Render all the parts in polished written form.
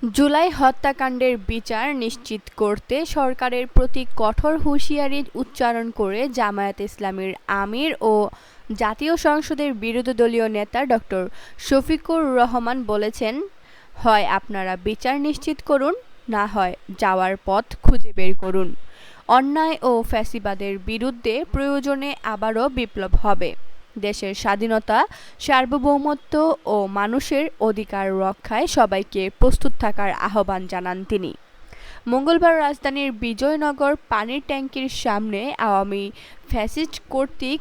জুলাই হত্যাকাণ্ডের বিচার নিশ্চিত করতে সরকারের প্রতি কঠোর হুঁশিয়ারি উচ্চারণ করে জামায়াতে ইসলামীর আমির ও জাতীয় সংসদের বিরোধী দলীয় নেতা ড. শফিকুর রহমান বলেছেন, হয় আপনারা বিচার নিশ্চিত করুন, না হয় যাওয়ার পথ খুঁজে বের করুন। অন্যায় ও ফ্যাসিবাদের বিরুদ্ধে প্রয়োজনে আবারও বিপ্লব হবে। দেশের স্বাধীনতা, সার্বভৌমত্ব ও মানুষের অধিকার রক্ষায় সবাইকে প্রস্তুত থাকার আহ্বান জানান তিনি। মঙ্গলবার রাজধানীর বিজয়নগর পানির ট্যাংকির সামনে আওয়ামী ফ্যাসিস্ট কর্তৃক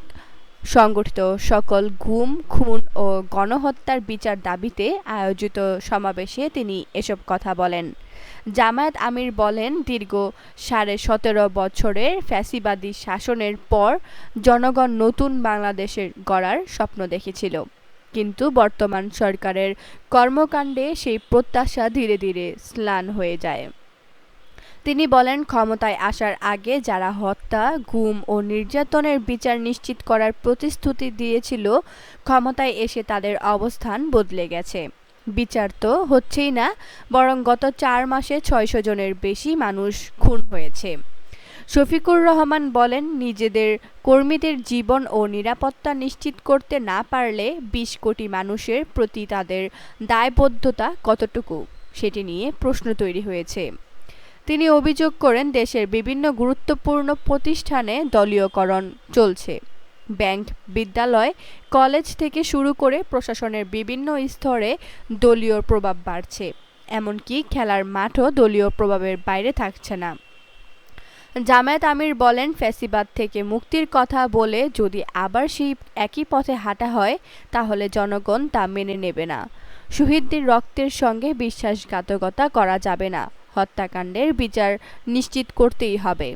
সংগঠিত সকল গুম, খুন ও গণহত্যার বিচার দাবিতে আয়োজিত সমাবেশে তিনি এসব কথা বলেন। জামায়াত আমির বলেন, দীর্ঘ 17.5 বছরের ফ্যাসিবাদী শাসনের পর জনগণ নতুন বাংলাদেশের গড়ার স্বপ্ন দেখেছিল। কিন্তু বর্তমান সরকারের কর্মকাণ্ডে সেই প্রত্যাশা ধীরে ধীরে ম্লান হয়ে যায়। তিনি বলেন, ক্ষমতায় আসার আগে যারা হত্যা, গুম ও নির্যাতনের বিচার নিশ্চিত করার প্রতিশ্রুতি দিয়েছিল, ক্ষমতায় এসে তাদের অবস্থান বদলে গেছে। বিচার তো হচ্ছেই না, বরং গত 4 মাসে 600 জনের বেশি মানুষ খুন হয়েছে। শফিকুর রহমান বলেন, নিজেদের কর্মীদের জীবন ও নিরাপত্তা নিশ্চিত করতে না পারলে 20 কোটি মানুষের প্রতি তাদের দায়বদ্ধতা কতটুকু, সেটি নিয়ে প্রশ্ন তৈরি হয়েছে। তিনি অভিযোগ করেন, দেশের বিভিন্ন গুরুত্বপূর্ণ প্রতিষ্ঠানে দলীয়করণ চলছে। ব্যাংক, বিদ্যালয়, কলেজ থেকে শুরু করে প্রশাসনের বিভিন্ন স্তরে দলীয় প্রভাব বাড়ছে। এমনকি খেলার মাঠও দলীয় প্রভাবের বাইরে থাকছে না। জামায়াত আমির বলেন, ফ্যাসিবাদ থেকে মুক্তির কথা বলে যদি আবার সেই একই পথে হাঁটা হয়, তাহলে জনগণ তা মেনে নেবে না। শহীদদের রক্তের সঙ্গে বিশ্বাসঘাতকতা করা যাবে না। হত্যাকাণ্ডের বিচার নিশ্চিত করতেই হবে।